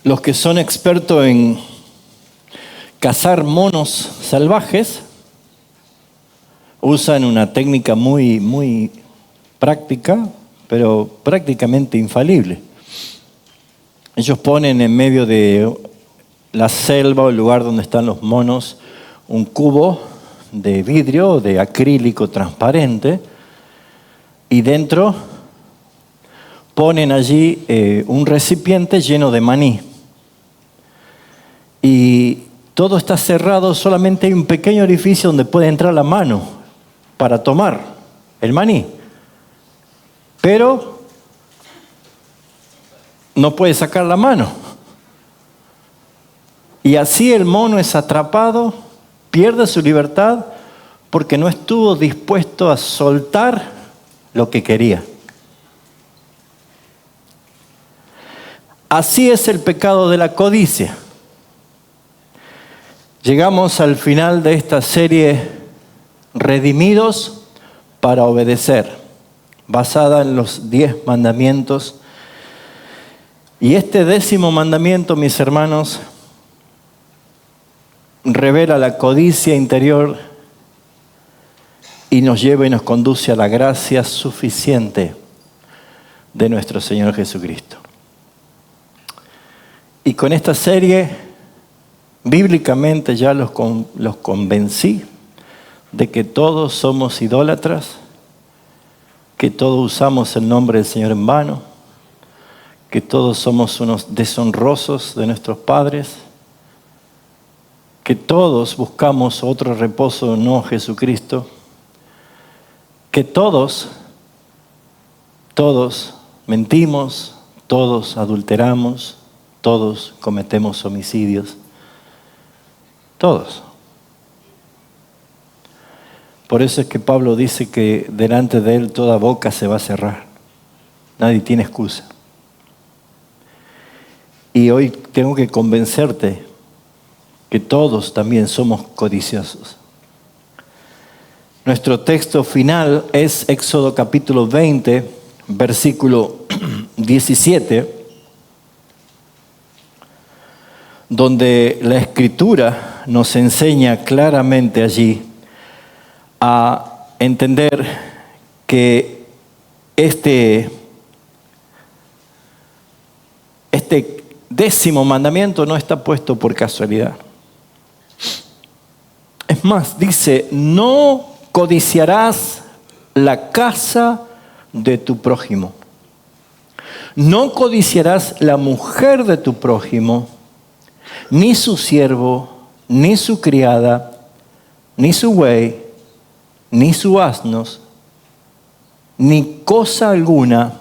Los que son expertos en cazar monos salvajes usan una técnica muy práctica, pero prácticamente infalible. Ellos ponen en medio de la selva o el lugar donde están los monos un cubo de vidrio o de acrílico transparente y dentro ponen allí un recipiente lleno de maní. Y todo está cerrado, solamente hay un pequeño orificio donde puede entrar la mano para tomar el maní. Pero no puede sacar la mano. Y así el mono es atrapado, pierde su libertad porque no estuvo dispuesto a soltar lo que quería. Así es el pecado de la codicia. Llegamos al final de esta serie Redimidos para obedecer, basada en los 10 mandamientos. Y este 10º mandamiento, mis hermanos, revela la codicia interior y nos lleva y nos conduce a la gracia suficiente de nuestro Señor Jesucristo. Y con esta serie, bíblicamente ya los convencí de que todos somos idólatras, que todos usamos el nombre del Señor en vano, que todos somos unos deshonrosos de nuestros padres, que todos buscamos otro reposo no Jesucristo, que todos mentimos, todos adulteramos, todos cometemos homicidios, todos. Por eso es que Pablo dice que delante de él toda boca se va a cerrar. Nadie tiene excusa. Y hoy tengo que convencerte que todos también somos codiciosos. Nuestro texto final es Éxodo capítulo 20, versículo 17, donde la Escritura nos enseña claramente allí a entender que este 10º mandamiento no está puesto por casualidad. Es más, dice, no codiciarás la casa de tu prójimo. No codiciarás la mujer de tu prójimo, ni su siervo, ni su criada, ni su buey, ni sus asnos, ni cosa alguna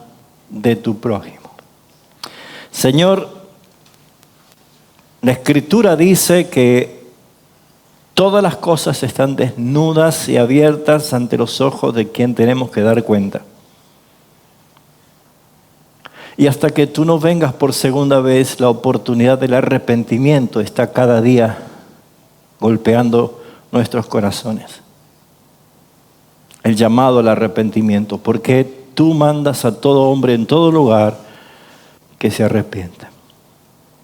de tu prójimo. Señor, la Escritura dice que todas las cosas están desnudas y abiertas ante los ojos de quien tenemos que dar cuenta. Y hasta que tú no vengas por segunda vez, la oportunidad del arrepentimiento está cada día golpeando nuestros corazones. El llamado al arrepentimiento, porque tú mandas a todo hombre en todo lugar que se arrepienta.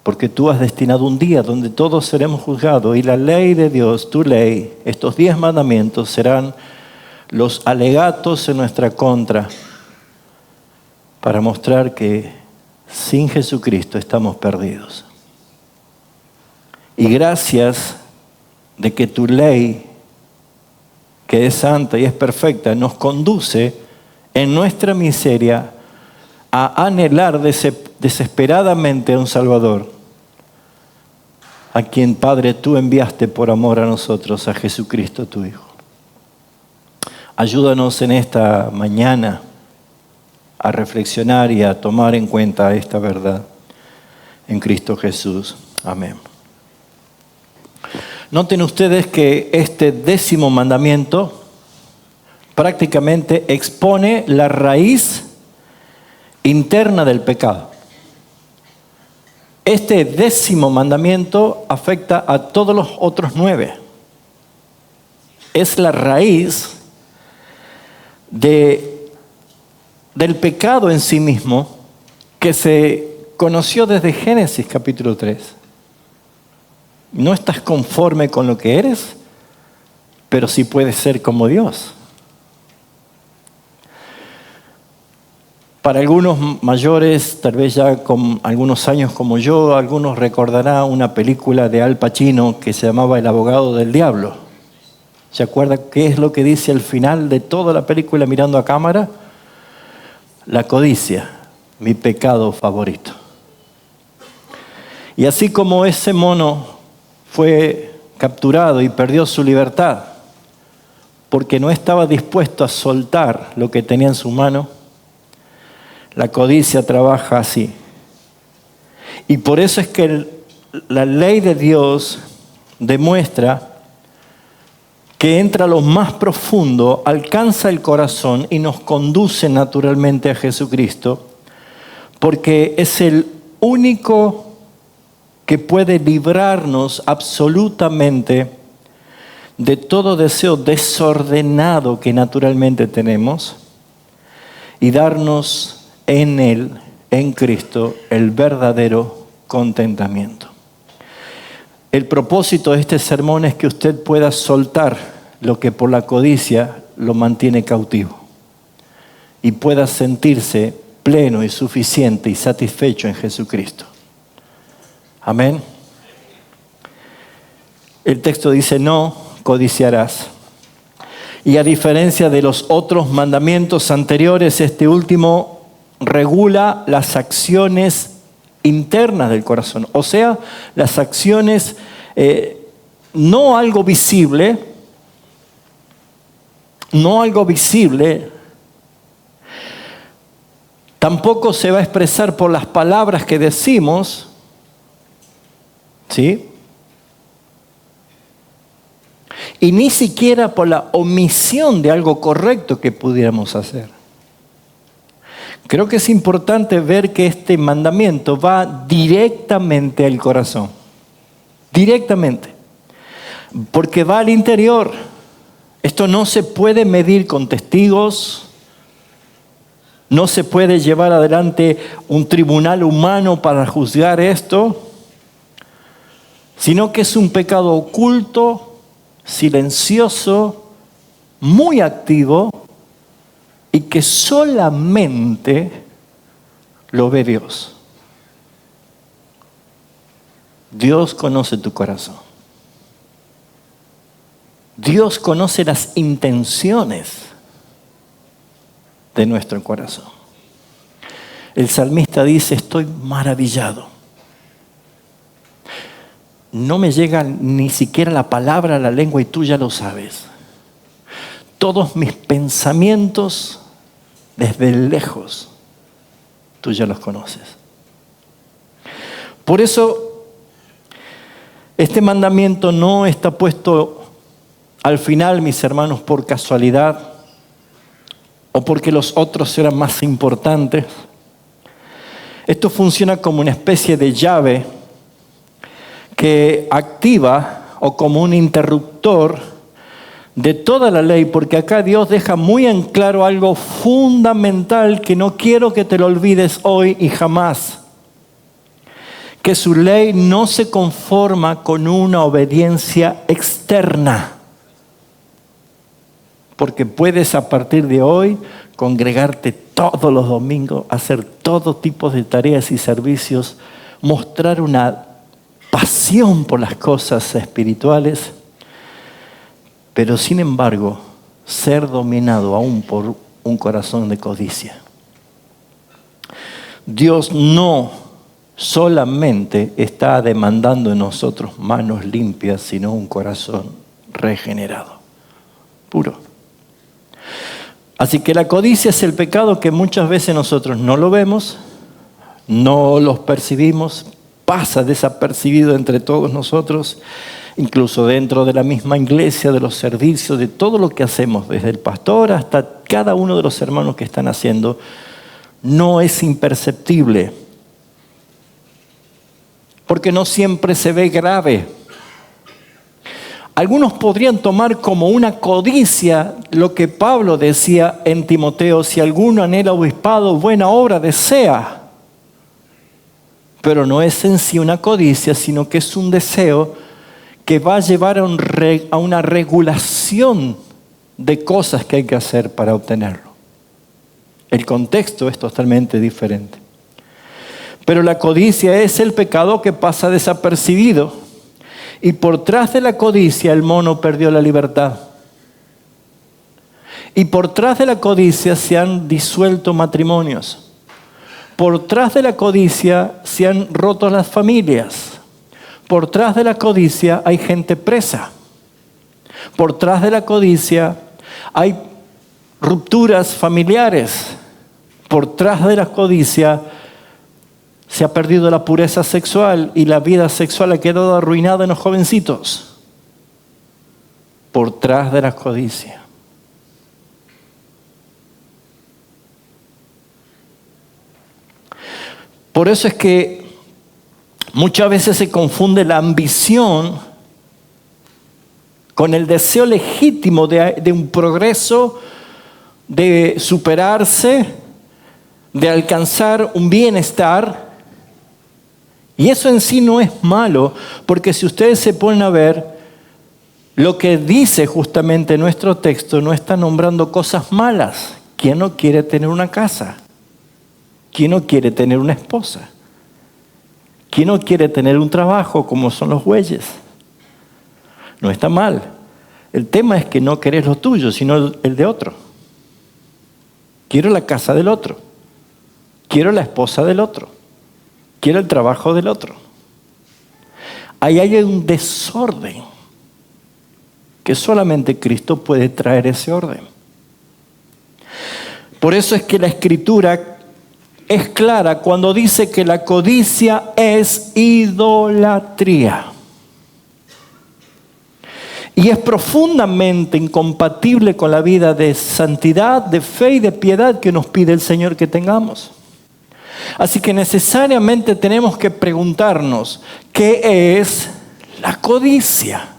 Porque tú has destinado un día donde todos seremos juzgados y la ley de Dios, tu ley, estos 10 mandamientos serán los alegatos en nuestra contra para mostrar que sin Jesucristo estamos perdidos. Y gracias de que tu ley, que es santa y es perfecta, nos conduce en nuestra miseria a anhelar desesperadamente a un Salvador, a quien, Padre, tú enviaste por amor a nosotros, a Jesucristo tu Hijo. Ayúdanos en esta mañana a reflexionar y a tomar en cuenta esta verdad en Cristo Jesús. Amén. Noten ustedes que este 10º mandamiento prácticamente expone la raíz interna del pecado. Este 10º mandamiento afecta a todos los otros 9. Es la raíz del pecado en sí mismo que se conoció desde Génesis capítulo 3. No estás conforme con lo que eres, pero sí puedes ser como Dios. Para algunos mayores, tal vez ya con algunos años como yo, algunos recordarán una película de Al Pacino que se llamaba El abogado del diablo. ¿Se acuerda qué es lo que dice al final de toda la película mirando a cámara? La codicia, mi pecado favorito. Y así como ese mono fue capturado y perdió su libertad porque no estaba dispuesto a soltar lo que tenía en su mano, la codicia trabaja así. Y por eso es que la ley de Dios demuestra que entra a lo más profundo, alcanza el corazón y nos conduce naturalmente a Jesucristo, porque es el único que puede librarnos absolutamente de todo deseo desordenado que naturalmente tenemos y darnos en Él, en Cristo, el verdadero contentamiento. El propósito de este sermón es que usted pueda soltar lo que por la codicia lo mantiene cautivo y pueda sentirse pleno y suficiente y satisfecho en Jesucristo. Amén. El texto dice, no codiciarás. Y a diferencia de los otros mandamientos anteriores, este último regula las acciones internas del corazón. O sea, las acciones, no algo visible, tampoco se va a expresar por las palabras que decimos, ¿sí? Y ni siquiera por la omisión de algo correcto que pudiéramos hacer. Creo que es importante ver que este mandamiento va directamente al corazón. Directamente. Porque va al interior. Esto no se puede medir con testigos. No se puede llevar adelante un tribunal humano para juzgar esto. Sino que es un pecado oculto, silencioso, muy activo, y que solamente lo ve Dios. Dios conoce tu corazón. Dios conoce las intenciones de nuestro corazón. El salmista dice, estoy maravillado. No me llega ni siquiera la palabra a la lengua y tú ya lo sabes. Todos mis pensamientos desde lejos, tú ya los conoces. Por eso, este mandamiento no está puesto al final, mis hermanos, por casualidad o porque los otros eran más importantes. Esto funciona como una especie de llave que activa o como un interruptor de toda la ley, porque acá Dios deja muy en claro algo fundamental que no quiero que te lo olvides hoy y jamás. Que su ley no se conforma con una obediencia externa. Porque puedes a partir de hoy congregarte todos los domingos, hacer todo tipo de tareas y servicios, mostrar una pasión por las cosas espirituales, pero sin embargo, ser dominado aún por un corazón de codicia. Dios no solamente está demandando en nosotros manos limpias, sino un corazón regenerado, puro. Así que la codicia es el pecado que muchas veces nosotros no lo vemos, no los percibimos, pasa desapercibido entre todos nosotros, incluso dentro de la misma iglesia, de los servicios, de todo lo que hacemos, desde el pastor hasta cada uno de los hermanos que están haciendo, no es imperceptible. Porque no siempre se ve grave. Algunos podrían tomar como una codicia lo que Pablo decía en Timoteo, si alguno anhela obispado, buena obra desea. Pero no es en sí una codicia, sino que es un deseo que va a llevar a una regulación de cosas que hay que hacer para obtenerlo. El contexto es totalmente diferente. Pero la codicia es el pecado que pasa desapercibido. Y por tras de la codicia el mono perdió la libertad. Y por tras de la codicia se han disuelto matrimonios. Por tras de la codicia se han roto las familias. Por tras de la codicia hay gente presa. Por tras de la codicia hay rupturas familiares. Por tras de la codicia se ha perdido la pureza sexual y la vida sexual ha quedado arruinada en los jovencitos. Por tras de la codicia. Por eso es que muchas veces se confunde la ambición con el deseo legítimo de un progreso, de superarse, de alcanzar un bienestar. Y eso en sí no es malo, porque si ustedes se ponen a ver, lo que dice justamente nuestro texto no está nombrando cosas malas. ¿Quién no quiere tener una casa? ¿Quién no quiere tener una esposa? ¿Quién no quiere tener un trabajo como son los bueyes? No está mal. El tema es que no querés lo tuyo, sino el de otro. Quiero la casa del otro. Quiero la esposa del otro. Quiero el trabajo del otro. Ahí hay un desorden que solamente Cristo puede traer ese orden. Por eso es que la Escritura es clara cuando dice que la codicia es idolatría. Y es profundamente incompatible con la vida de santidad, de fe y de piedad que nos pide el Señor que tengamos. Así que necesariamente tenemos que preguntarnos, ¿qué es la codicia?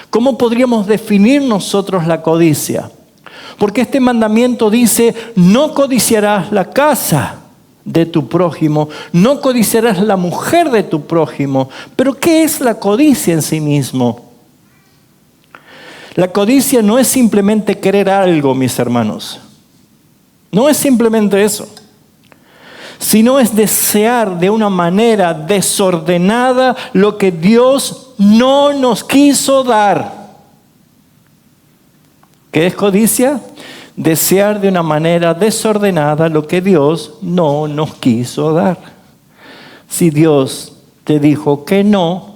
¿Cómo podríamos definir nosotros la codicia? Porque este mandamiento dice, no codiciarás la casa de tu prójimo, no codiciarás la mujer de tu prójimo. Pero ¿qué es la codicia en sí mismo? La codicia no es simplemente querer algo, mis hermanos. No es simplemente eso. Sino es desear de una manera desordenada lo que Dios no nos quiso dar. ¿Qué es codicia? Desear de una manera desordenada lo que Dios no nos quiso dar. Si Dios te dijo que no,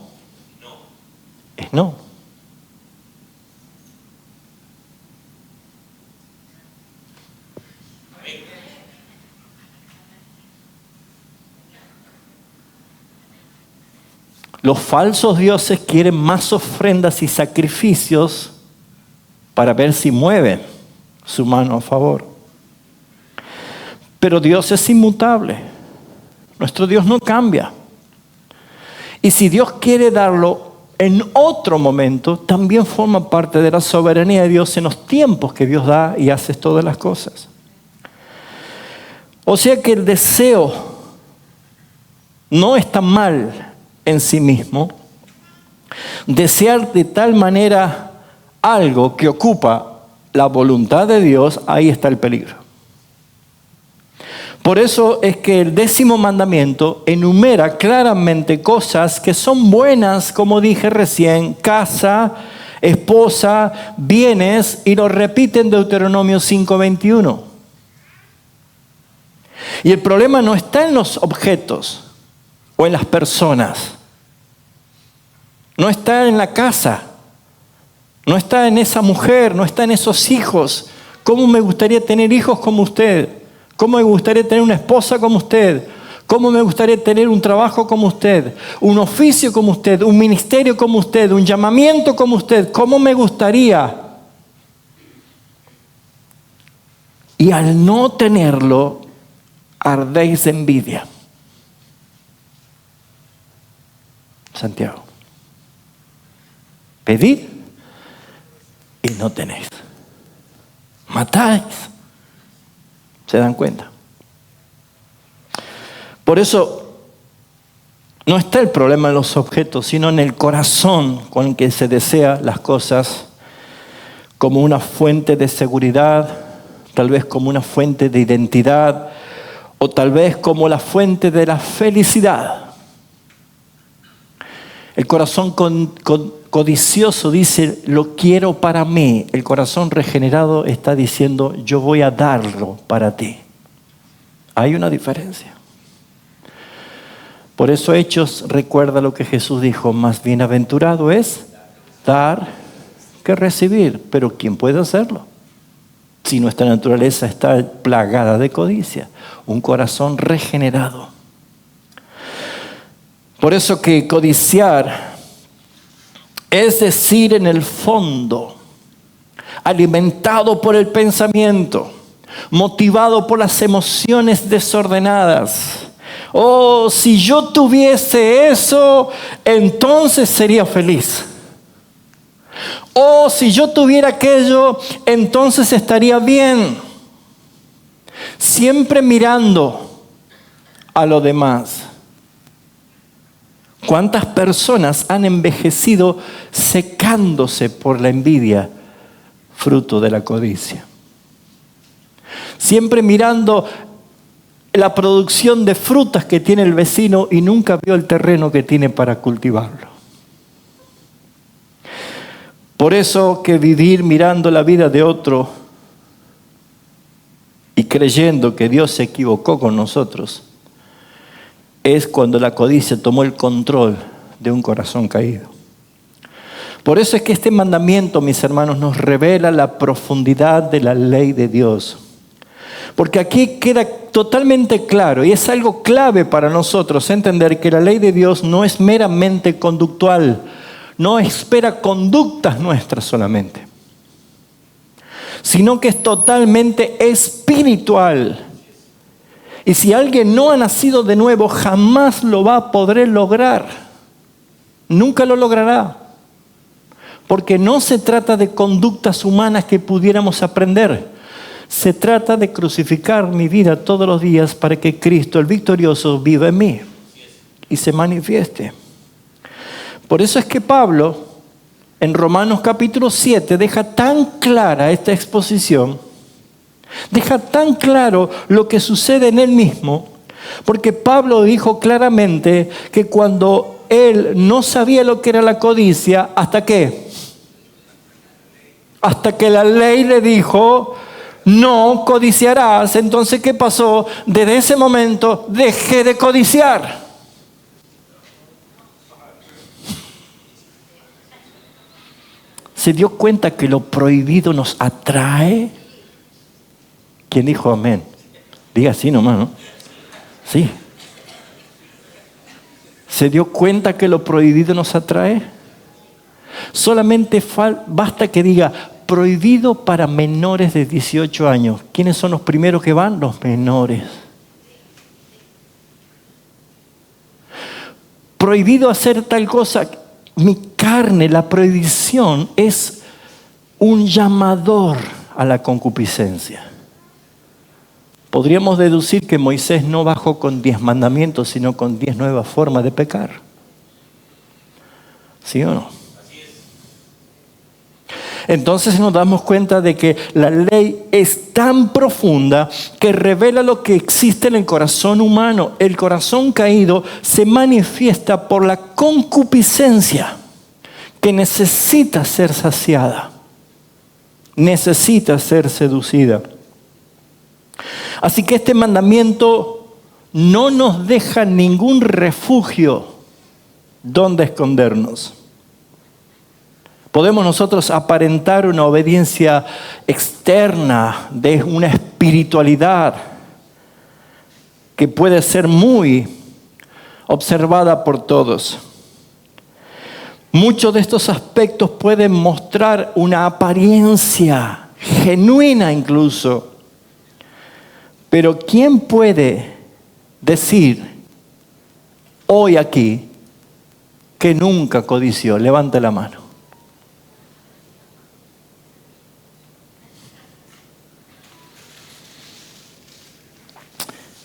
es no. Los falsos dioses quieren más ofrendas y sacrificios para ver si mueve su mano a favor. Pero Dios es inmutable. Nuestro Dios no cambia. Y si Dios quiere darlo en otro momento, también forma parte de la soberanía de Dios en los tiempos que Dios da y hace todas las cosas. O sea que el deseo no está mal en sí mismo. Desear de tal manera algo que ocupa la voluntad de Dios, ahí está el peligro. Por eso es que el 10º mandamiento enumera claramente cosas que son buenas, como dije recién, casa, esposa, bienes, y lo repite en Deuteronomio 5:21. Y el problema no está en los objetos o en las personas. No está en la casa. No está en esa mujer, no está en esos hijos. ¿Cómo me gustaría tener hijos como usted? ¿Cómo me gustaría tener una esposa como usted? ¿Cómo me gustaría tener un trabajo como usted? Un oficio como usted, un ministerio como usted, un llamamiento como usted. ¿Cómo me gustaría? Y al no tenerlo, ardéis de envidia. Santiago. Pedid y no tenéis. Matáis. ¿Se dan cuenta? Por eso No está el problema en los objetos, sino en el corazón con el que se desea las cosas, como una fuente de seguridad, tal vez como una fuente de identidad, o tal vez como la fuente de la felicidad. El corazón codicioso dice, lo quiero para mí. El corazón regenerado está diciendo, yo voy a darlo para ti. Hay una diferencia. Por eso Hechos recuerda lo que Jesús dijo, más bienaventurado es dar que recibir. Pero ¿quién puede hacerlo? Si nuestra naturaleza está plagada de codicia, un corazón regenerado. Por eso que codiciar es decir, en el fondo, alimentado por el pensamiento, motivado por las emociones desordenadas. Oh, si yo tuviese eso, entonces sería feliz. Oh, si yo tuviera aquello, entonces estaría bien. Siempre mirando a lo demás. ¿Cuántas personas han envejecido secándose por la envidia, fruto de la codicia? Siempre mirando la producción de frutas que tiene el vecino y nunca vio el terreno que tiene para cultivarlo. Por eso que vivir mirando la vida de otro y creyendo que Dios se equivocó con nosotros es cuando la codicia tomó el control de un corazón caído. Por eso es que este mandamiento, mis hermanos, nos revela la profundidad de la ley de Dios. Porque aquí queda totalmente claro, y es algo clave para nosotros entender que la ley de Dios no es meramente conductual, no espera conductas nuestras solamente, sino que es totalmente espiritual. Y si alguien no ha nacido de nuevo, jamás lo va a poder lograr. Nunca lo logrará. Porque no se trata de conductas humanas que pudiéramos aprender. Se trata de crucificar mi vida todos los días para que Cristo, el victorioso, viva en mí y se manifieste. Por eso es que Pablo, en Romanos capítulo 7, deja tan clara esta exposición. Deja tan claro lo que sucede en él mismo, porque Pablo dijo claramente que cuando él no sabía lo que era la codicia, ¿hasta qué? Hasta que la ley le dijo, no codiciarás. Entonces, ¿qué pasó? Desde ese momento dejé de codiciar. ¿Se dio cuenta que lo prohibido nos atrae? ¿Quién dijo amén? Diga así nomás, ¿no? Sí. ¿Se dio cuenta que lo prohibido nos atrae? Solamente basta que diga prohibido para menores de 18 años. ¿Quiénes son los primeros que van? Los menores. Prohibido hacer tal cosa. Mi carne, la prohibición es un llamador a la concupiscencia. Podríamos deducir que Moisés no bajó con 10 mandamientos, sino con 10 nuevas formas de pecar. ¿Sí o no? Entonces nos damos cuenta de que la ley es tan profunda que revela lo que existe en el corazón humano. El corazón caído se manifiesta por la concupiscencia que necesita ser saciada, necesita ser seducida. Así que este mandamiento no nos deja ningún refugio donde escondernos. Podemos nosotros aparentar una obediencia externa de una espiritualidad que puede ser muy observada por todos. Muchos de estos aspectos pueden mostrar una apariencia genuina incluso. Pero ¿quién puede decir hoy aquí que nunca codició? Levante la mano.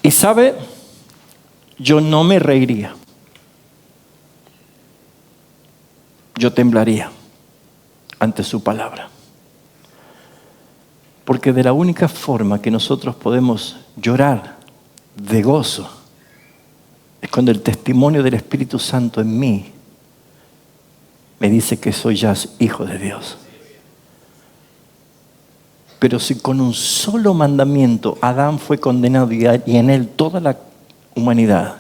Y sabe, yo no me reiría. yo temblaría ante su palabra. Porque de la única forma que nosotros podemos llorar de gozo es cuando el testimonio del Espíritu Santo en mí me dice que soy ya hijo de Dios. Pero si con un solo mandamiento Adán fue condenado y en él toda la humanidad,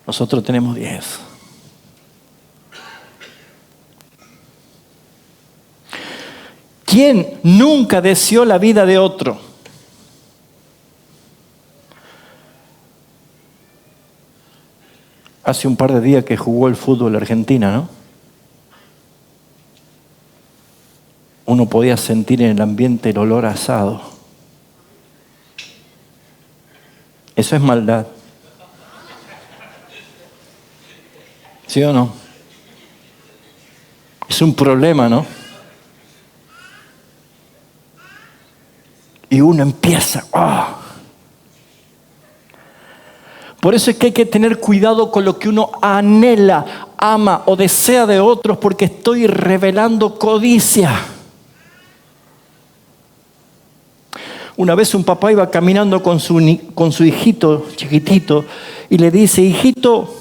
nosotros tenemos 10. ¿Quién nunca deseó la vida de otro? Hace un par de días que jugó el fútbol Argentina, ¿no? Uno podía sentir en el ambiente el olor a asado. Eso es maldad. ¿Sí o no? Es un problema, ¿no? Y uno empieza. ¡Oh! Por eso es que hay que tener cuidado con lo que uno anhela, ama o desea de otros, porque estoy revelando codicia. Una vez un papá iba caminando con su hijito chiquitito y le dice: hijito,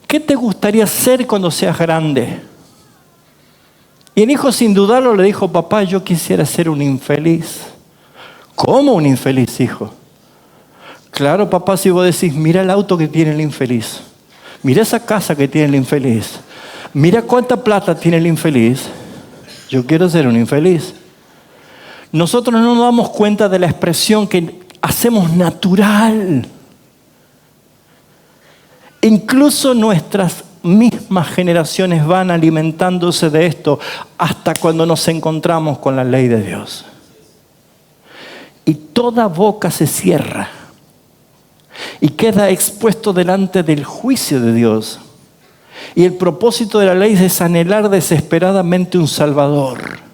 ¿qué te gustaría ser cuando seas grande? Y el hijo, sin dudarlo, le dijo: papá, yo quisiera ser un infeliz. ¿Cómo un infeliz, hijo? Claro, papá, si vos decís: mira el auto que tiene el infeliz, mira esa casa que tiene el infeliz, mira cuánta plata tiene el infeliz, yo quiero ser un infeliz. Nosotros no nos damos cuenta de la expresión que hacemos natural. Incluso nuestras mismas generaciones van alimentándose de esto hasta cuando nos encontramos con la ley de Dios. Y toda boca se cierra y queda expuesto delante del juicio de Dios. Y el propósito de la ley es anhelar desesperadamente un Salvador.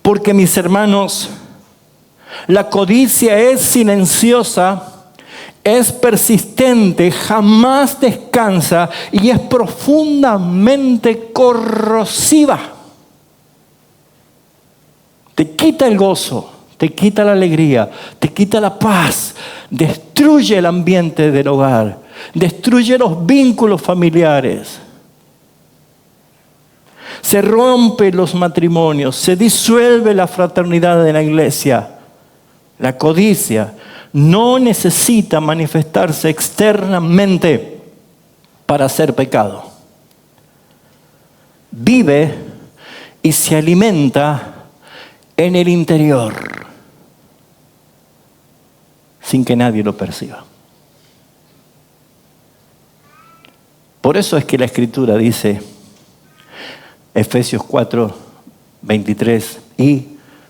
Porque, mis hermanos, la codicia es silenciosa, es persistente, jamás descansa y es profundamente corrosiva. Te quita el gozo, te quita la alegría, te quita la paz, destruye el ambiente del hogar, destruye los vínculos familiares. Se rompen los matrimonios, se disuelve la fraternidad de la iglesia. La codicia no necesita manifestarse externamente para ser pecado. Vive y se alimenta en el interior, sin que nadie lo perciba. Por eso es que la Escritura dice, Efesios 4:23, y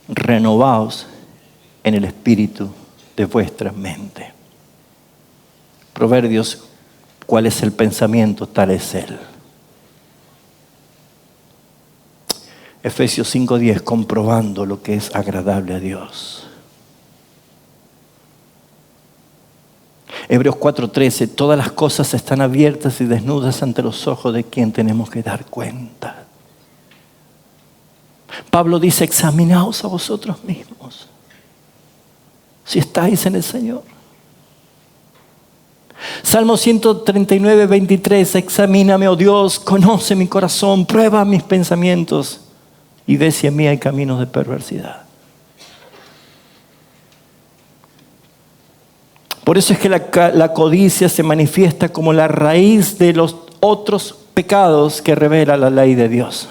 renovaos en el espíritu de vuestra mente. Proverbios, ¿cuál es el pensamiento? Tal es él. Efesios 5:10, comprobando lo que es agradable a Dios. Hebreos 4:13, todas las cosas están abiertas y desnudas ante los ojos de quien tenemos que dar cuenta. Pablo dice, examinaos a vosotros mismos, si estáis en el Señor. Salmo 139:23, examíname, oh Dios, conoce mi corazón, prueba mis pensamientos y ve si en mí hay caminos de perversidad. Por eso es que la codicia se manifiesta como la raíz de los otros pecados que revela la ley de Dios.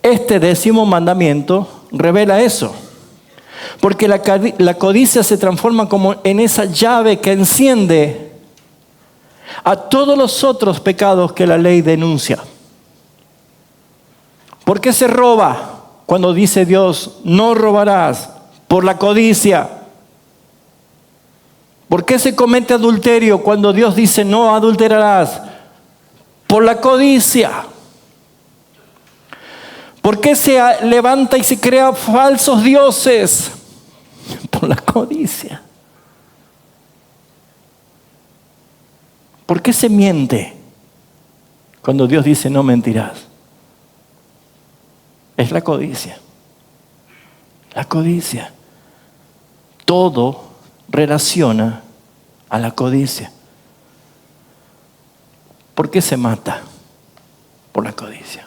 Este 10º mandamiento revela eso. Porque la codicia se transforma como en esa llave que enciende a todos los otros pecados que la ley denuncia. ¿Por qué se roba cuando dice Dios, no robarás? Por la codicia. ¿Por qué se comete adulterio cuando Dios dice, no adulterarás? Por la codicia. ¿Por qué se levanta y se crea falsos dioses? Por la codicia. ¿Por qué se miente? cuando Dios dice no mentirás? Es la codicia. La codicia. Todo relaciona a la codicia. ¿Por qué se mata? Por la codicia.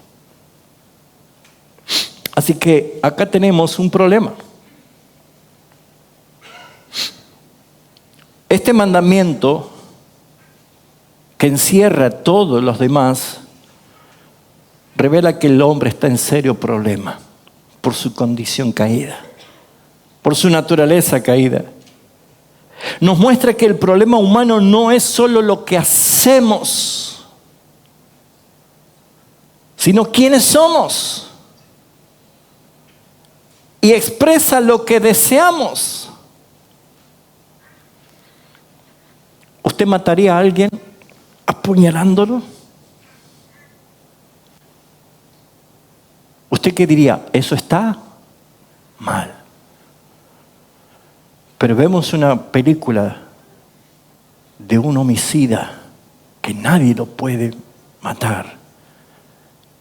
Así que acá tenemos un problema. Este mandamiento que encierra todos los demás revela que el hombre está en serio problema por su condición caída, por su naturaleza caída. Nos muestra que el problema humano no es solo lo que hacemos, sino quiénes somos. Y expresa lo que deseamos. ¿Usted mataría a alguien apuñalándolo? ¿Usted qué diría? Eso está mal. Pero vemos una película de un homicida que nadie lo puede matar.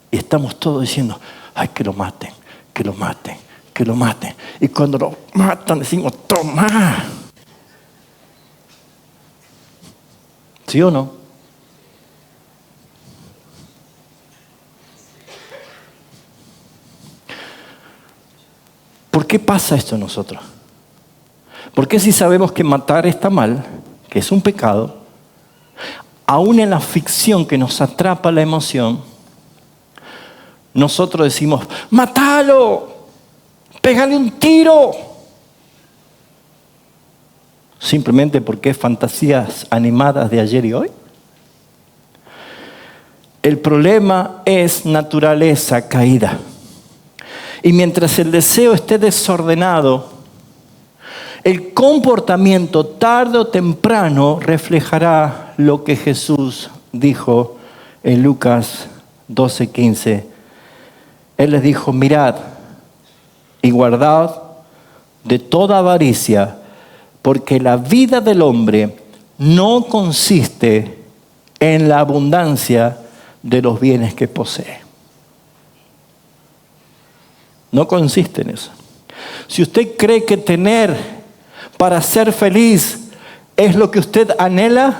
Y estamos todos diciendo, ay, que lo maten, que lo maten, que lo maten. Y cuando lo matan decimos, toma. ¿Sí o no? ¿Por qué pasa esto en nosotros? ¿Por qué si sabemos que matar está mal, que es un pecado, aún en la ficción que nos atrapa la emoción, nosotros decimos, ¡mátalo! ¡Pégale un tiro! Simplemente porque es fantasías animadas de ayer y hoy. El problema es naturaleza caída. Y mientras el deseo esté desordenado, el comportamiento tarde o temprano reflejará lo que Jesús dijo en Lucas 12:15. Él les dijo, mirad y guardad de toda avaricia, porque la vida del hombre no consiste en la abundancia de los bienes que posee. No consiste en eso. Si usted cree que tener para ser feliz es lo que usted anhela,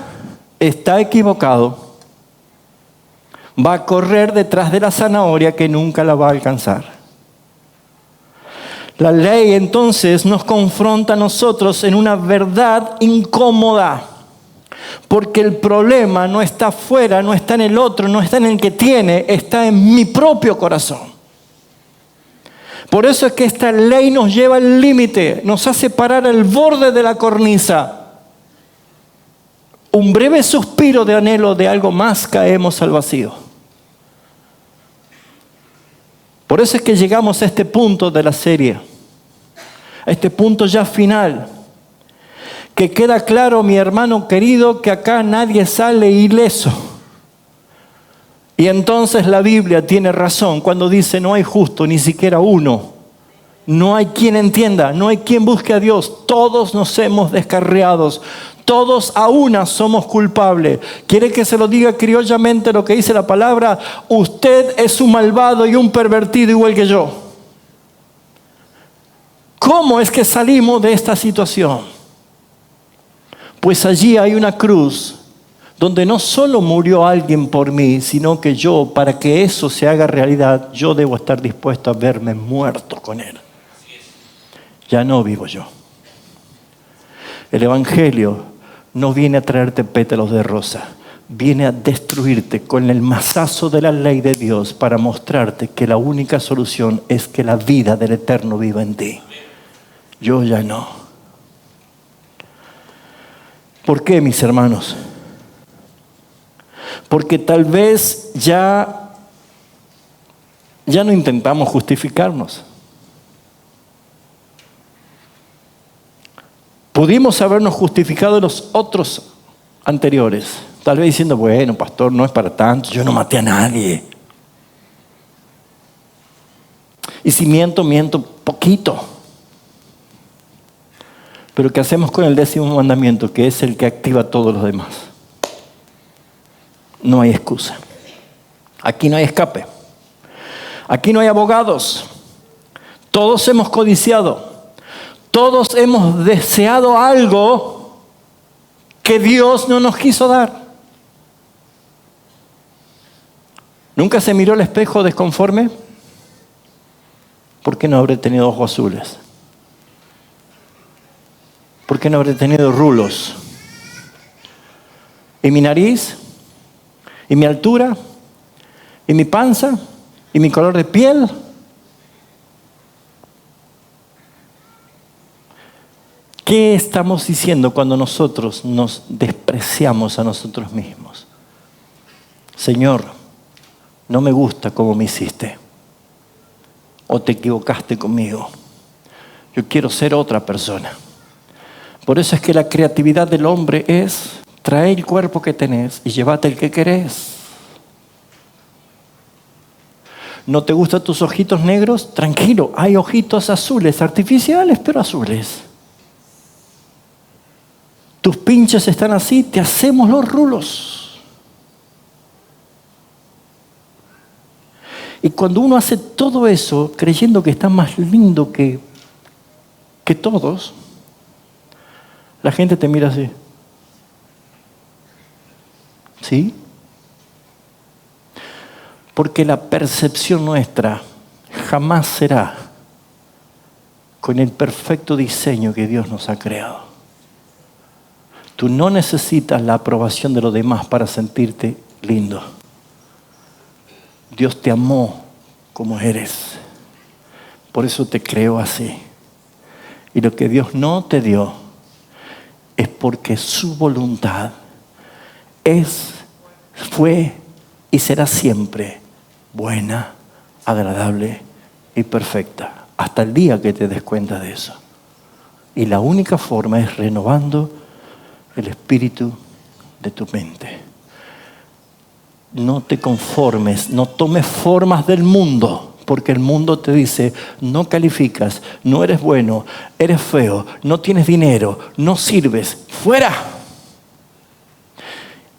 está equivocado. Va a correr detrás de la zanahoria que nunca la va a alcanzar. La ley entonces nos confronta a nosotros en una verdad incómoda. Porque el problema no está afuera, no está en el otro, no está en el que tiene, está en mi propio corazón. Por eso es que esta ley nos lleva al límite, nos hace parar al borde de la cornisa. Un breve suspiro de anhelo de algo más, caemos al vacío. Por eso es que llegamos a este punto de la serie, a este punto ya final, que queda claro, mi hermano querido, que acá nadie sale ileso. Y entonces la Biblia tiene razón cuando dice no hay justo, ni siquiera uno. No hay quien entienda, no hay quien busque a Dios. Todos nos hemos descarriado. Todos a una somos culpables. ¿Quiere que se lo diga criollamente lo que dice la palabra? Usted es un malvado y un pervertido igual que yo. ¿Cómo es que salimos de esta situación? Pues allí hay una cruz donde no solo murió alguien por mí, sino que yo, para que eso se haga realidad, yo debo estar dispuesto a verme muerto con él. Ya no vivo yo. El Evangelio no viene a traerte pétalos de rosa, viene a destruirte con el mazazo de la ley de Dios para mostrarte que la única solución es que la vida del Eterno viva en ti. Yo ya no. ¿Por qué, mis hermanos? Porque tal vez ya no intentamos justificarnos. Pudimos habernos justificado en los otros anteriores. Tal vez diciendo, bueno, pastor, no es para tanto, yo no maté a nadie. Y si miento poquito. Pero ¿qué hacemos con el 10º mandamiento, que es el que activa a todos los demás? No hay excusa. Aquí no hay escape. Aquí no hay abogados. Todos hemos codiciado. Todos hemos deseado algo que Dios no nos quiso dar. ¿Nunca se miró al espejo desconforme? ¿Por qué no habré tenido ojos azules? ¿Por qué no habré tenido rulos? ¿Y mi nariz? ¿Y mi altura? ¿Y mi panza? ¿Y mi color de piel? ¿Qué estamos diciendo cuando nosotros nos despreciamos a nosotros mismos? Señor, no me gusta cómo me hiciste. O te equivocaste conmigo. Yo quiero ser otra persona. Por eso es que la creatividad del hombre es: trae el cuerpo que tenés y llévate el que querés. ¿No te gustan tus ojitos negros? Tranquilo, hay ojitos azules, artificiales pero azules. Tus pinches están así, te hacemos los rulos. Y cuando uno hace todo eso creyendo que está más lindo que todos, la gente te mira así. ¿Sí? Porque la percepción nuestra jamás será con el perfecto diseño que Dios nos ha creado. Tú no necesitas la aprobación de los demás para sentirte lindo. Dios te amó como eres. Por eso te creó así. Y lo que Dios no te dio es porque su voluntad fue y será siempre buena, agradable y perfecta. Hasta el día que te des cuenta de eso. Y la única forma es renovando el espíritu de tu mente. No te conformes, no tomes formas del mundo, porque el mundo te dice: no calificas, no eres bueno, eres feo, no tienes dinero, no sirves, ¡fuera!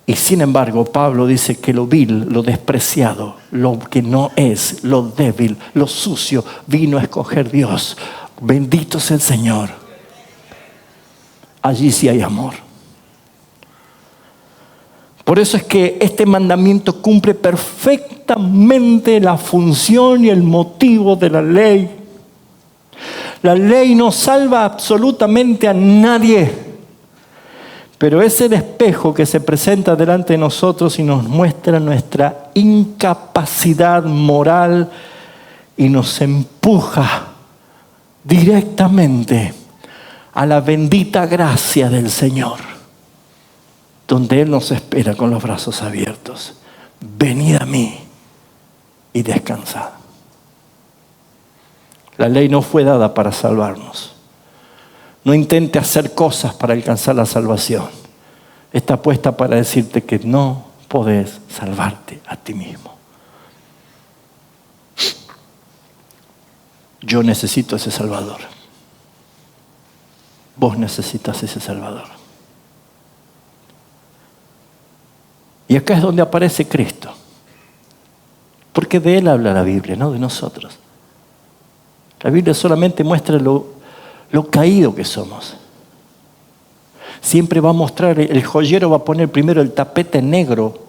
Y sin embargo, Pablo dice que lo vil, lo despreciado, lo que no es, lo débil, lo sucio, vino a escoger Dios. Bendito sea el Señor. Allí sí hay amor. Por eso es que este mandamiento cumple perfectamente la función y el motivo de la ley. La ley no salva absolutamente a nadie. Pero es el espejo que se presenta delante de nosotros y nos muestra nuestra incapacidad moral y nos empuja directamente a la bendita gracia del Señor, donde Él nos espera con los brazos abiertos. Venid a mí y descansad. La ley no fue dada para salvarnos. No intente hacer cosas para alcanzar la salvación. Está puesta para decirte que no podés salvarte a ti mismo. Yo necesito ese Salvador. Vos necesitas ese Salvador. Y acá es donde aparece Cristo. Porque de Él habla la Biblia, no de nosotros. La Biblia solamente muestra lo caído que somos. Siempre va a mostrar, el joyero va a poner primero el tapete negro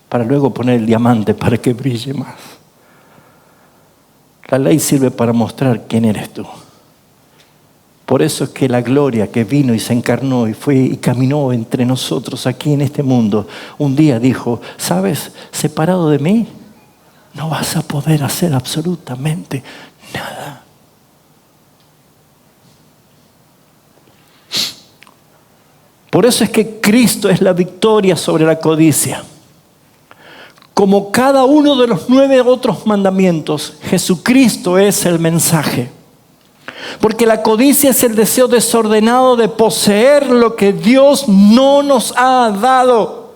para luego poner el diamante para que brille más. La ley sirve para mostrar quién eres tú. Por eso es que la gloria que vino y se encarnó y fue y caminó entre nosotros aquí en este mundo, un día dijo: ¿sabes? Separado de mí no vas a poder hacer absolutamente nada. Por eso es que Cristo es la victoria sobre la codicia. Como cada uno de los 9 otros mandamientos, Jesucristo es el mensaje. Porque la codicia es el deseo desordenado de poseer lo que Dios no nos ha dado.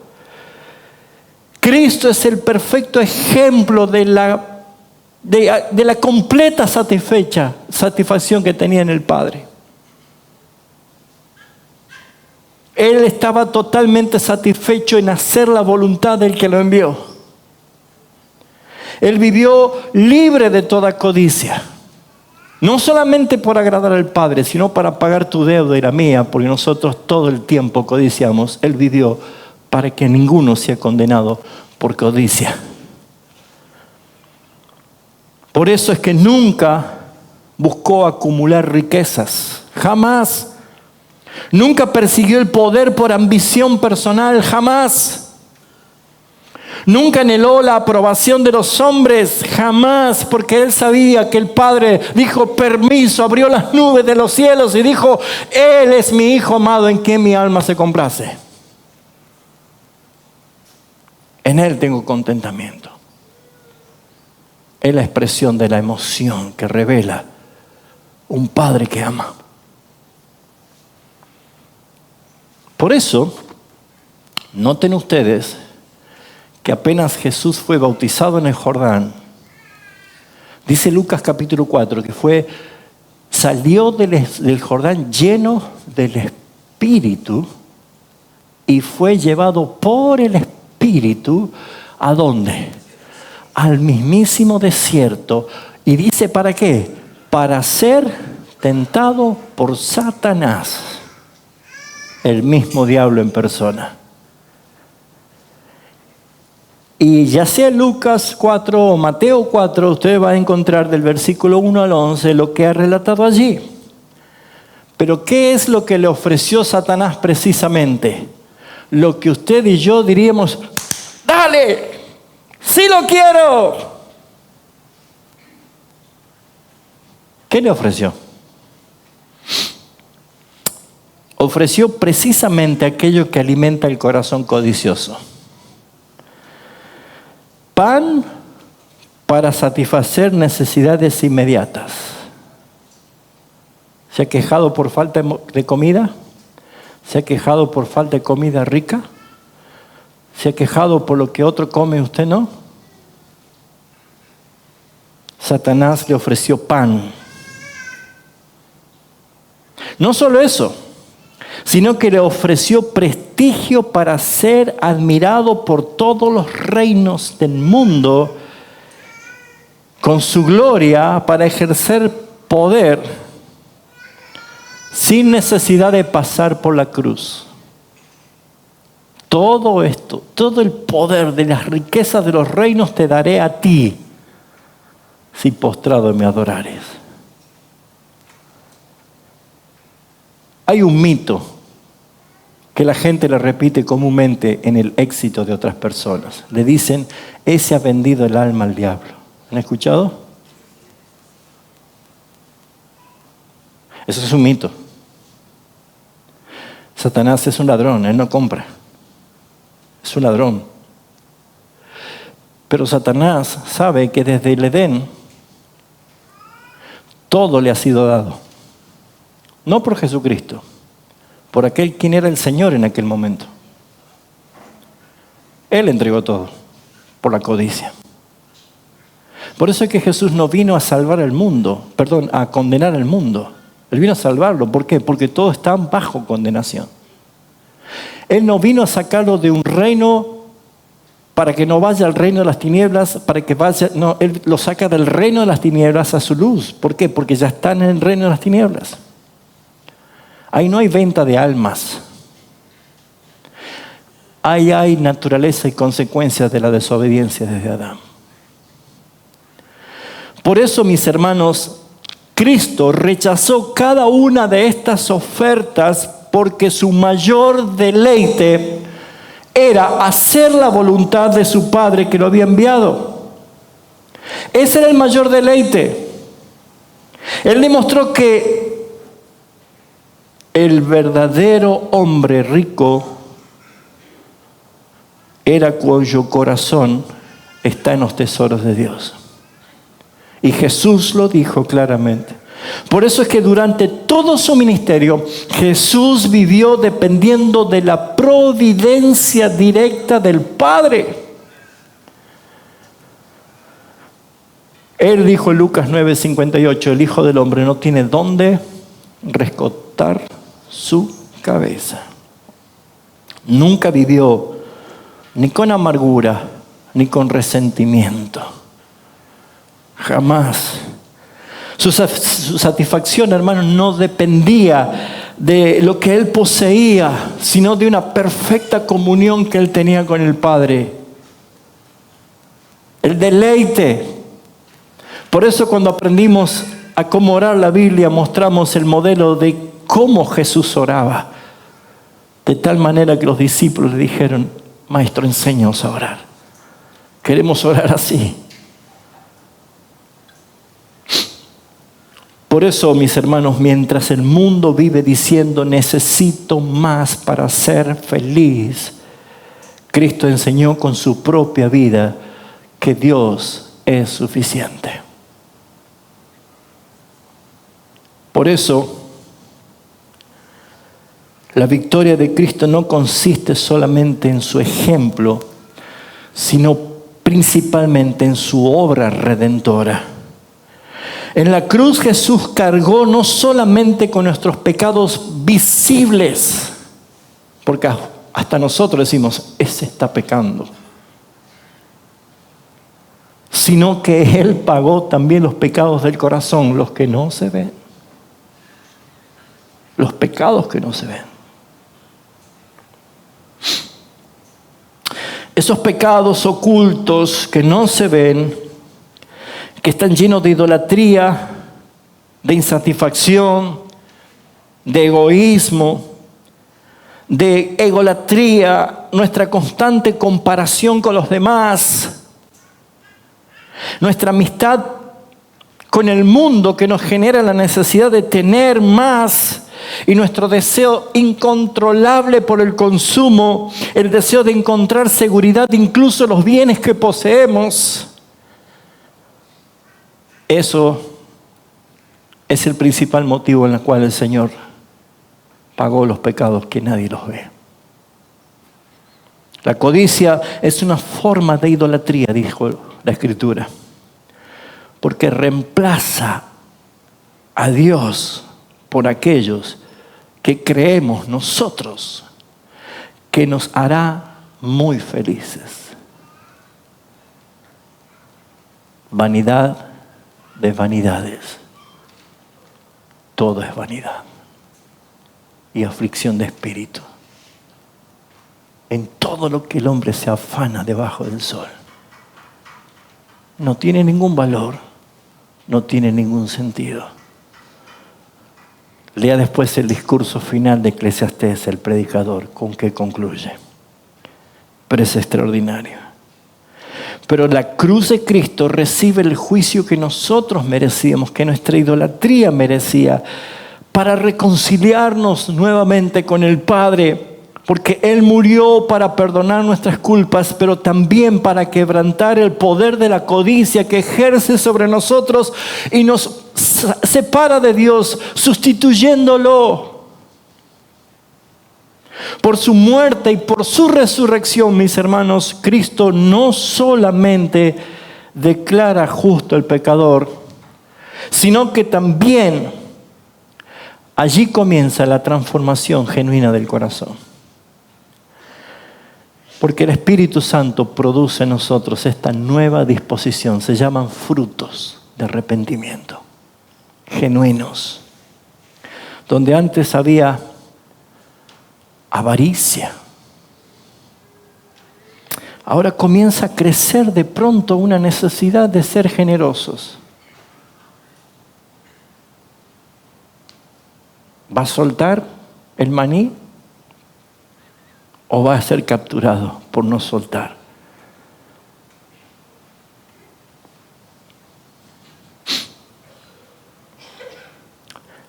Cristo es el perfecto ejemplo de la completa satisfacción que tenía en el Padre. Él estaba totalmente satisfecho en hacer la voluntad del que lo envió. Él vivió libre de toda codicia. No solamente por agradar al Padre, sino para pagar tu deuda y la mía, porque nosotros todo el tiempo codiciamos. Él vivió para que ninguno sea condenado por codicia. Por eso es que nunca buscó acumular riquezas, jamás. Nunca persiguió el poder por ambición personal, jamás. Nunca anheló la aprobación de los hombres, jamás, porque él sabía que el Padre dijo permiso, abrió las nubes de los cielos y dijo, Él es mi Hijo amado en quien mi alma se complace. En Él tengo contentamiento. Es la expresión de la emoción que revela un Padre que ama. Por eso, noten ustedes que apenas Jesús fue bautizado en el Jordán, dice Lucas capítulo 4, que salió del Jordán lleno del Espíritu y fue llevado por el Espíritu, ¿a dónde? Al mismísimo desierto. Y dice, ¿para qué? Para ser tentado por Satanás, el mismo diablo en persona. Y ya sea Lucas 4 o Mateo 4, usted va a encontrar del versículo 1 al 11 lo que ha relatado allí. Pero ¿qué es lo que le ofreció Satanás precisamente? Lo que usted y yo diríamos, ¡dale! ¡Sí lo quiero! ¿Qué le ofreció? Ofreció precisamente aquello que alimenta el corazón codicioso. Pan para satisfacer necesidades inmediatas. ¿Se ha quejado por falta de comida? ¿Se ha quejado por falta de comida rica? ¿Se ha quejado por lo que otro come y usted no? Satanás le ofreció pan. No solo eso, sino que le ofreció prestigio para ser admirado por todos los reinos del mundo, con su gloria para ejercer poder sin necesidad de pasar por la cruz. Todo esto, todo el poder de las riquezas de los reinos te daré a ti, si postrado me adorares. Hay un mito que la gente le repite comúnmente en el éxito de otras personas. Le dicen, ese ha vendido el alma al diablo. ¿Han escuchado? Eso es un mito. Satanás es un ladrón, él no compra. Es un ladrón. Pero Satanás sabe que desde el Edén todo le ha sido dado. No por Jesucristo, por aquel quien era el Señor en aquel momento. Él entregó todo por la codicia. Por eso es que Jesús no vino a salvar el mundo, a condenar al mundo. Él vino a salvarlo. ¿Por qué? Porque todos están bajo condenación. Él no vino a sacarlo de un reino para que no vaya al reino de las tinieblas, Él lo saca del reino de las tinieblas a su luz. ¿Por qué? Porque ya están en el reino de las tinieblas. Ahí no hay venta de almas. Ahí hay naturaleza y consecuencias de la desobediencia desde Adán. Por eso, mis hermanos, Cristo rechazó cada una de estas ofertas porque su mayor deleite era hacer la voluntad de su Padre que lo había enviado. Ese era el mayor deleite. Él demostró que el verdadero hombre rico era cuyo corazón está en los tesoros de Dios. Y Jesús lo dijo claramente. Por eso es que durante todo su ministerio, Jesús vivió dependiendo de la providencia directa del Padre. Él dijo en Lucas 9:58, el Hijo del Hombre no tiene dónde rescatar su cabeza. Nunca vivió ni con amargura, ni con resentimiento, Jamás. Su satisfacción, hermanos, no dependía de lo que él poseía, sino de una perfecta comunión que él tenía con el Padre. El deleite. Por eso cuando aprendimos a cómo orar la Biblia, mostramos el modelo de cómo Jesús oraba. De tal manera que los discípulos le dijeron: Maestro, enséñanos a orar. Queremos orar así. Por eso, mis hermanos, mientras el mundo vive diciendo necesito más para ser feliz, Cristo enseñó con su propia vida que Dios es suficiente. Por eso, la victoria de Cristo no consiste solamente en su ejemplo, sino principalmente en su obra redentora. En la cruz Jesús cargó no solamente con nuestros pecados visibles, porque hasta nosotros decimos, ese está pecando, sino que Él pagó también los pecados del corazón, los que no se ven, los pecados que no se ven. Esos pecados ocultos que no se ven, que están llenos de idolatría, de insatisfacción, de egoísmo, de egolatría, nuestra constante comparación con los demás, nuestra amistad con el mundo que nos genera la necesidad de tener más, y nuestro deseo incontrolable por el consumo, el deseo de encontrar seguridad incluso en los bienes que poseemos. Eso es el principal motivo en el cual el Señor pagó los pecados que nadie los ve. La codicia es una forma de idolatría, dijo la Escritura, porque reemplaza a Dios por aquellos que creemos nosotros que nos hará muy felices. Vanidad de vanidades. Todo es vanidad y aflicción de espíritu. En todo lo que el hombre se afana debajo del sol. No tiene ningún valor, no tiene ningún sentido. Lea después el discurso final de Eclesiastés, el predicador, con que concluye. Pero es extraordinario. Pero la cruz de Cristo recibe el juicio que nosotros merecíamos, que nuestra idolatría merecía, para reconciliarnos nuevamente con el Padre, porque Él murió para perdonar nuestras culpas, pero también para quebrantar el poder de la codicia que ejerce sobre nosotros y nos separa de Dios, sustituyéndolo. Por su muerte y por su resurrección, mis hermanos, Cristo no solamente declara justo al pecador, sino que también allí comienza la transformación genuina del corazón. Porque el Espíritu Santo produce en nosotros esta nueva disposición. Se llaman frutos de arrepentimiento, genuinos. Donde antes había avaricia, ahora comienza a crecer de pronto una necesidad de ser generosos. ¿Va a soltar el maní o va a ser capturado por no soltar?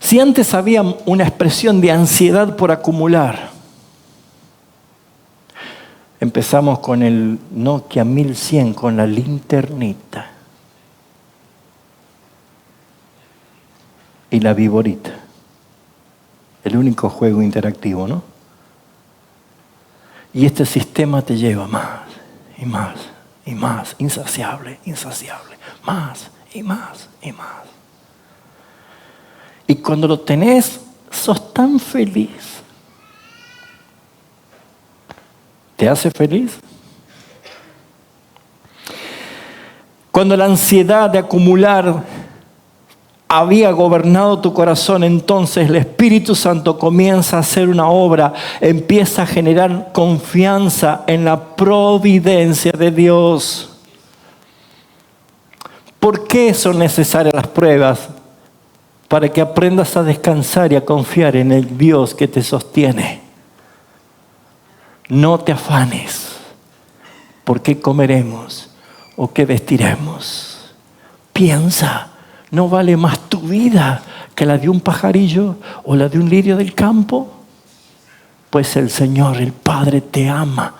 Si antes había una expresión de ansiedad por acumular, empezamos con el Nokia 1100, con la linternita y la viborita. El único juego interactivo, ¿no? Y este sistema te lleva más y más y más, insaciable, insaciable, más y más y más. Y cuando lo tenés, sos tan feliz. ¿Te hace feliz? Cuando la ansiedad de acumular había gobernado tu corazón, entonces el Espíritu Santo comienza a hacer una obra, empieza a generar confianza en la providencia de Dios. ¿Por qué son necesarias las pruebas? Para que aprendas a descansar y a confiar en el Dios que te sostiene. No te afanes por qué comeremos o qué vestiremos. Piensa, ¿no vale más tu vida que la de un pajarillo o la de un lirio del campo? Pues el Señor, el Padre, te ama.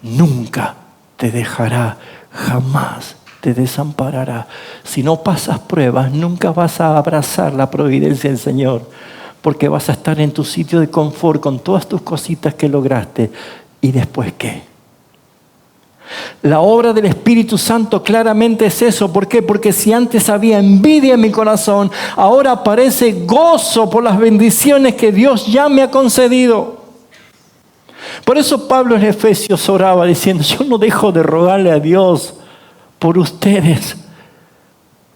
Nunca te dejará, jamás te desamparará. Si no pasas pruebas, nunca vas a abrazar la providencia del Señor, porque vas a estar en tu sitio de confort con todas tus cositas que lograste. ¿Y después qué? La obra del Espíritu Santo claramente es eso. ¿Por qué? Porque si antes había envidia en mi corazón, ahora aparece gozo por las bendiciones que Dios ya me ha concedido. Por eso Pablo en Efesios oraba diciendo: yo no dejo de rogarle a Dios por ustedes,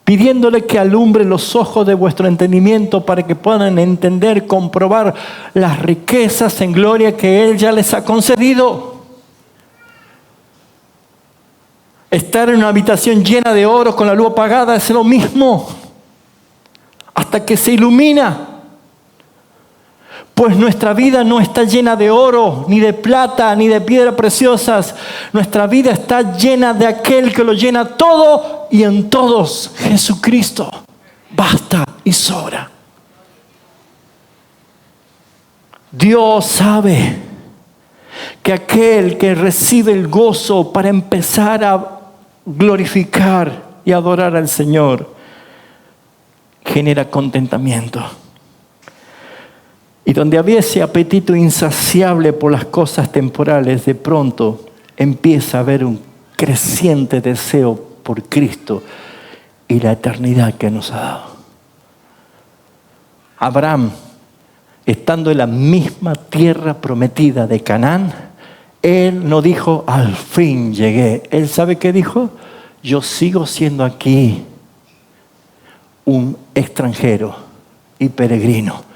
pidiéndole que alumbre los ojos de vuestro entendimiento para que puedan entender, comprobar las riquezas en gloria que Él ya les ha concedido. Estar en una habitación llena de oro con la luz apagada es lo mismo, hasta que se ilumina. Pues nuestra vida no está llena de oro, ni de plata, ni de piedras preciosas. Nuestra vida está llena de aquel que lo llena todo y en todos, Jesucristo. Basta y sobra. Dios sabe que aquel que recibe el gozo para empezar a glorificar y adorar al Señor genera contentamiento. Y donde había ese apetito insaciable por las cosas temporales, de pronto empieza a haber un creciente deseo por Cristo y la eternidad que nos ha dado. Abraham, estando en la misma tierra prometida de Canaán, él no dijo: al fin llegué. Él, ¿sabe qué dijo? Yo sigo siendo aquí un extranjero y peregrino.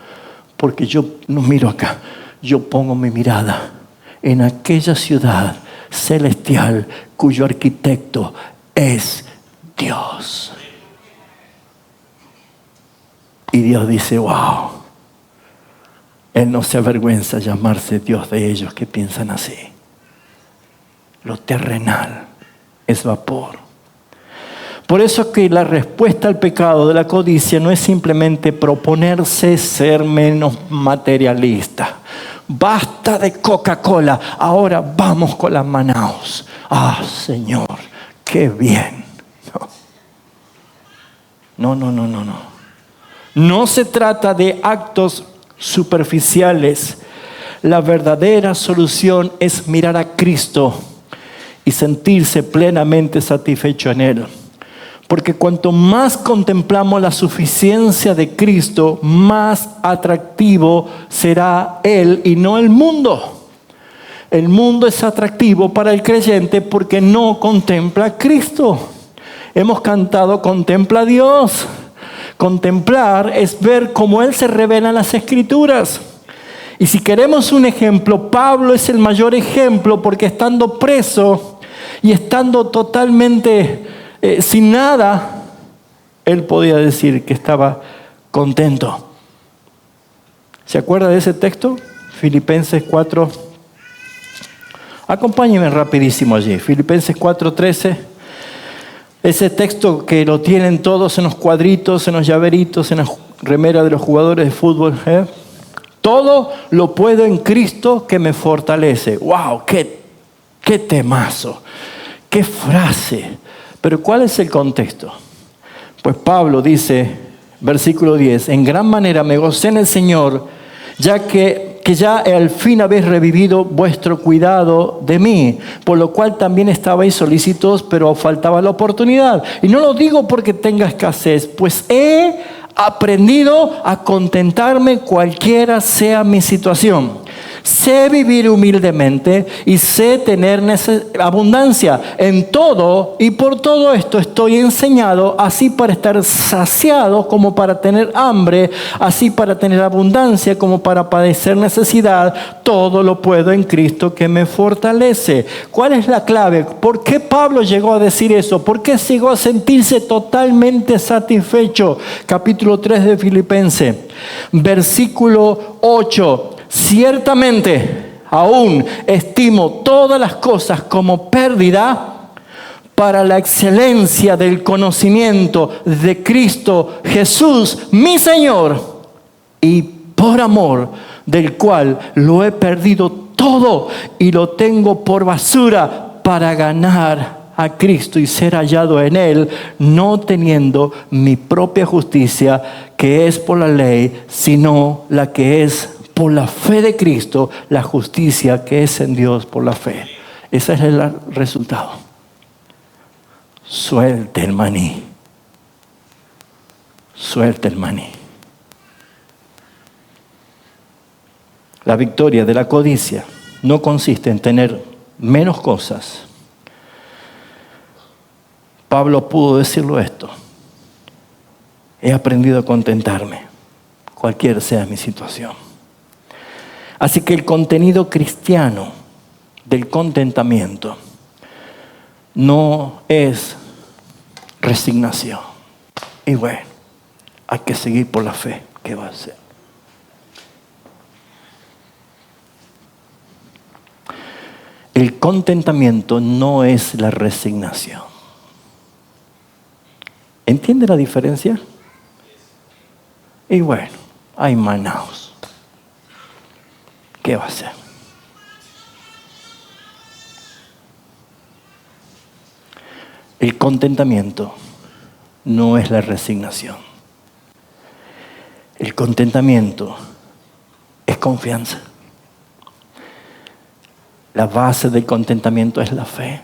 Porque yo no miro acá, yo pongo mi mirada en aquella ciudad celestial cuyo arquitecto es Dios. Y Dios dice: wow, Él no se avergüenza de llamarse Dios de ellos que piensan así. Lo terrenal es vapor. Por eso que la respuesta al pecado de la codicia no es simplemente proponerse ser menos materialista. Basta de Coca-Cola, ahora vamos con las Manaos. Ah, Señor, qué bien. No. No se trata de actos superficiales. La verdadera solución es mirar a Cristo y sentirse plenamente satisfecho en Él. Porque cuanto más contemplamos la suficiencia de Cristo, más atractivo será Él y no el mundo. El mundo es atractivo para el creyente porque no contempla a Cristo. Hemos cantado: contempla a Dios. Contemplar es ver cómo Él se revela en las Escrituras. Y si queremos un ejemplo, Pablo es el mayor ejemplo, porque estando preso y estando totalmente sin nada, él podía decir que estaba contento. ¿Se acuerda de ese texto? Filipenses 4. Acompáñenme rapidísimo allí. Filipenses 4:13. Ese texto que lo tienen todos en los cuadritos, en los llaveritos, en las remeras de los jugadores de fútbol. Todo lo puedo en Cristo que me fortalece. ¡Wow! ¡Qué temazo! ¡Qué frase! Pero ¿cuál es el contexto? Pues Pablo dice, versículo 10: en gran manera me gocé en el Señor, ya que ya al fin habéis revivido vuestro cuidado de mí, por lo cual también estabais solícitos, pero faltaba la oportunidad. Y no lo digo porque tenga escasez, pues he aprendido a contentarme cualquiera sea mi situación. Sé vivir humildemente y sé tener abundancia en todo, y por todo esto estoy enseñado, así para estar saciado como para tener hambre, así para tener abundancia como para padecer necesidad. Todo lo puedo en Cristo que me fortalece. ¿Cuál es la clave? ¿Por qué Pablo llegó a decir eso? ¿Por qué llegó a sentirse totalmente satisfecho? Capítulo 3 de Filipenses, versículo 8. Ciertamente, aún estimo todas las cosas como pérdida para la excelencia del conocimiento de Cristo Jesús, mi Señor, y por amor del cual lo he perdido todo y lo tengo por basura para ganar a Cristo y ser hallado en Él, no teniendo mi propia justicia que es por la ley, sino la que es por la fe de Cristo, la justicia que es en Dios por la fe. Ese es el resultado. Suelte el maní. Suelte el maní. La victoria de la codicia no consiste en tener menos cosas. Pablo pudo decirlo esto. He aprendido a contentarme, cualquiera sea mi situación. Así que el contenido cristiano del contentamiento no es resignación. Y bueno, hay que seguir por la fe. ¿Qué va a hacer? El contentamiento no es la resignación. ¿Entiende la diferencia? Y bueno, hay Manaus. ¿Qué va a hacer? El contentamiento no es la resignación. El contentamiento es confianza. La base del contentamiento es la fe.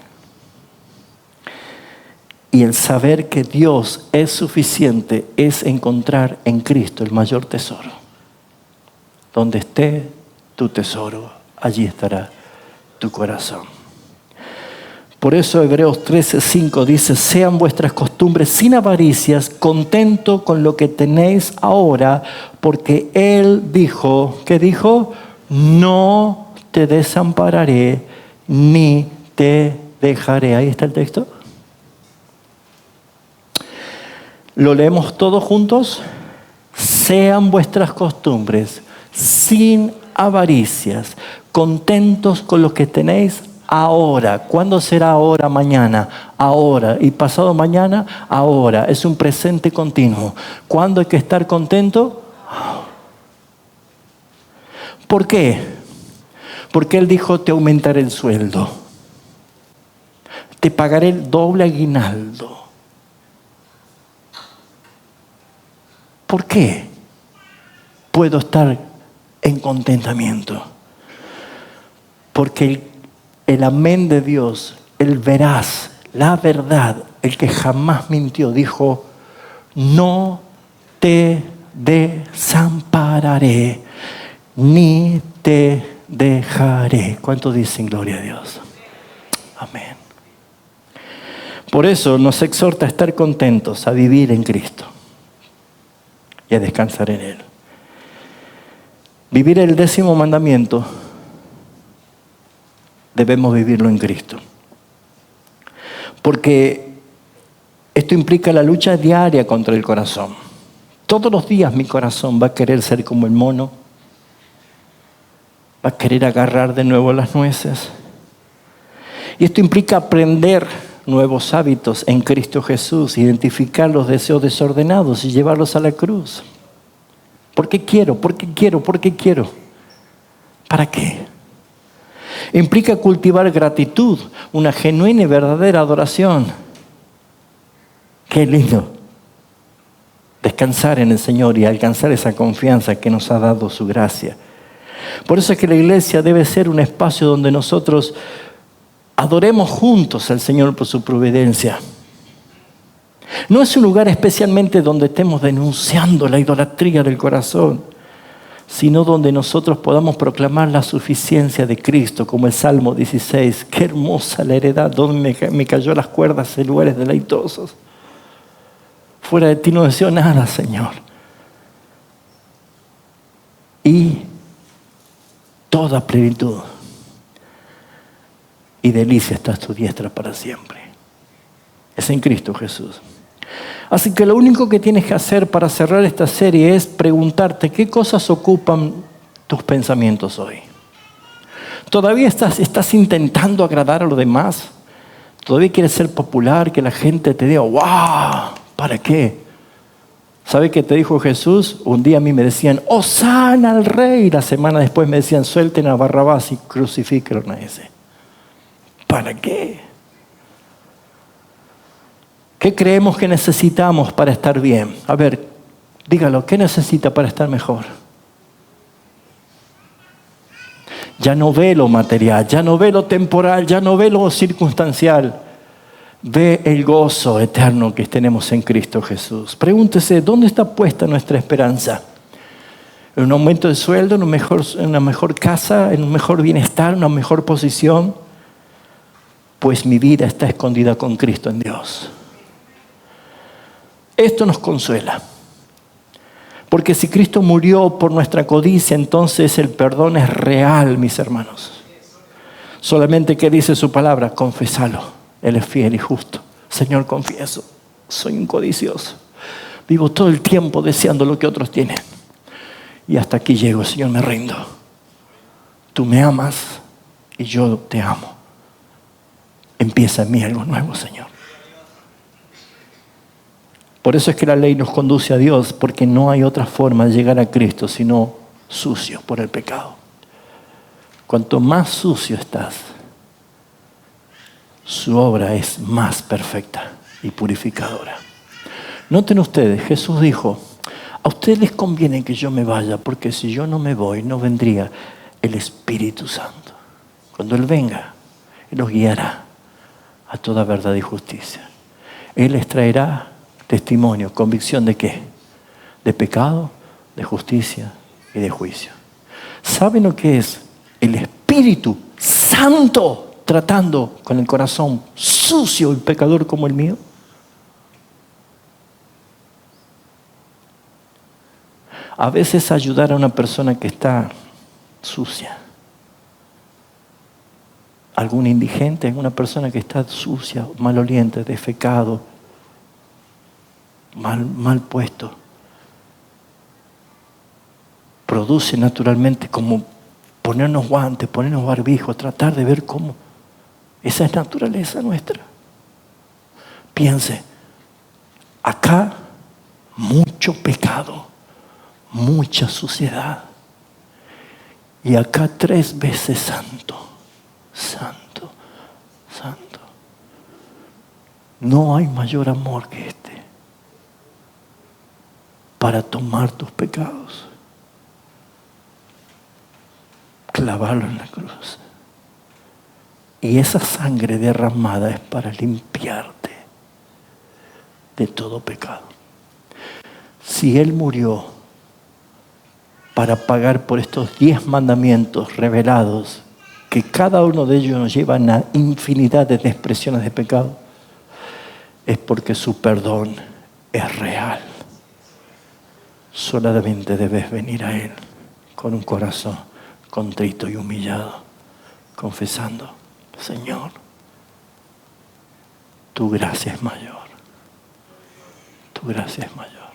Y el saber que Dios es suficiente es encontrar en Cristo el mayor tesoro. Donde esté tu tesoro, allí estará tu corazón. Por eso Hebreos 13:5 dice: sean vuestras costumbres sin avaricias, contento con lo que tenéis ahora, porque Él dijo, ¿qué dijo? No te desampararé ni te dejaré. Ahí está el texto. Lo leemos todos juntos. Sean vuestras costumbres sin avaricias, contentos con lo que tenéis ahora. ¿Cuándo será ahora? Mañana. Ahora. ¿Y pasado mañana? Ahora. Es un presente continuo. ¿Cuándo hay que estar contento? ¿Por qué? Porque Él dijo: te aumentaré el sueldo. Te pagaré el doble aguinaldo. ¿Por qué puedo estar en contentamiento? Porque el amén de Dios, el veraz, la verdad, el que jamás mintió, dijo: no te desampararé ni te dejaré. ¿Cuántos dicen gloria a Dios? Amén. Por eso nos exhorta a estar contentos, a vivir en Cristo y a descansar en Él. Vivir el 10º mandamiento, debemos vivirlo en Cristo. Porque esto implica la lucha diaria contra el corazón. Todos los días mi corazón va a querer ser como el mono, va a querer agarrar de nuevo las nueces. Y esto implica aprender nuevos hábitos en Cristo Jesús, identificar los deseos desordenados y llevarlos a la cruz. ¿Por qué quiero? ¿Por qué quiero? ¿Por qué quiero? ¿Para qué? Implica cultivar gratitud, una genuina y verdadera adoración. Qué lindo descansar en el Señor y alcanzar esa confianza que nos ha dado su gracia. Por eso es que la iglesia debe ser un espacio donde nosotros adoremos juntos al Señor por su providencia. No es un lugar especialmente donde estemos denunciando la idolatría del corazón. sino donde nosotros podamos proclamar la suficiencia de Cristo, como el Salmo 16. Qué hermosa la heredad, donde me cayó las cuerdas en lugares deleitosos. Fuera de ti no deseo nada, Señor. Y toda plenitud y delicia está a tu diestra para siempre. Es en Cristo Jesús. Así que lo único que tienes que hacer para cerrar esta serie es preguntarte qué cosas ocupan tus pensamientos hoy. ¿Todavía estás intentando agradar a los demás? ¿Todavía quieres ser popular, que la gente te diga, wow, ¿para qué? ¿Sabe qué te dijo Jesús? Un día a mí me decían, ¡Hosana al Rey! Y la semana después me decían, suelten a Barrabás y crucifíquenlo a ese. ¿Para qué? ¿Qué creemos que necesitamos para estar bien? A ver, dígalo, ¿qué necesita para estar mejor? Ya no ve lo material, ya no ve lo temporal, ya no ve lo circunstancial. Ve el gozo eterno que tenemos en Cristo Jesús. Pregúntese, ¿dónde está puesta nuestra esperanza? ¿En un aumento de sueldo, en una mejor casa, en un mejor bienestar, en una mejor posición? Pues mi vida está escondida con Cristo en Dios. Esto nos consuela. Porque si Cristo murió por nuestra codicia, entonces el perdón es real, mis hermanos. Solamente que dice su palabra, confesalo. Él es fiel y justo. Señor, confieso, soy un codicioso. Vivo todo el tiempo deseando lo que otros tienen. Y hasta aquí llego, Señor, me rindo. Tú me amas y yo te amo. Empieza en mí algo nuevo, Señor. Por eso es que la ley nos conduce a Dios, porque no hay otra forma de llegar a Cristo sino sucio por el pecado. Cuanto más sucio estás, su obra es más perfecta y purificadora. Noten ustedes, Jesús dijo, a ustedes les conviene que yo me vaya, porque si yo no me voy, no vendría el Espíritu Santo. Cuando Él venga, Él los guiará a toda verdad y justicia. Él les traerá testimonio, convicción de qué? De pecado, de justicia y de juicio. ¿Saben lo que es el Espíritu Santo tratando con el corazón sucio y pecador como el mío? A veces ayudar a una persona que está sucia, algún indigente, una persona que está sucia, maloliente, defecado, mal puesto, produce naturalmente como ponernos guantes, ponernos barbijos, tratar de ver cómo. Esa es naturaleza nuestra. Piense, acá mucho pecado, mucha suciedad. Y acá 3 veces santo, santo, santo. No hay mayor amor que este para tomar tus pecados, clavarlo en la cruz. Y esa sangre derramada es para limpiarte de todo pecado. Si Él murió para pagar por estos 10 mandamientos revelados, que cada uno de ellos nos lleva a infinidad de expresiones de pecado, es porque su perdón es real. Solamente debes venir a Él con un corazón contrito y humillado, confesando, Señor, tu gracia es mayor. Tu gracia es mayor.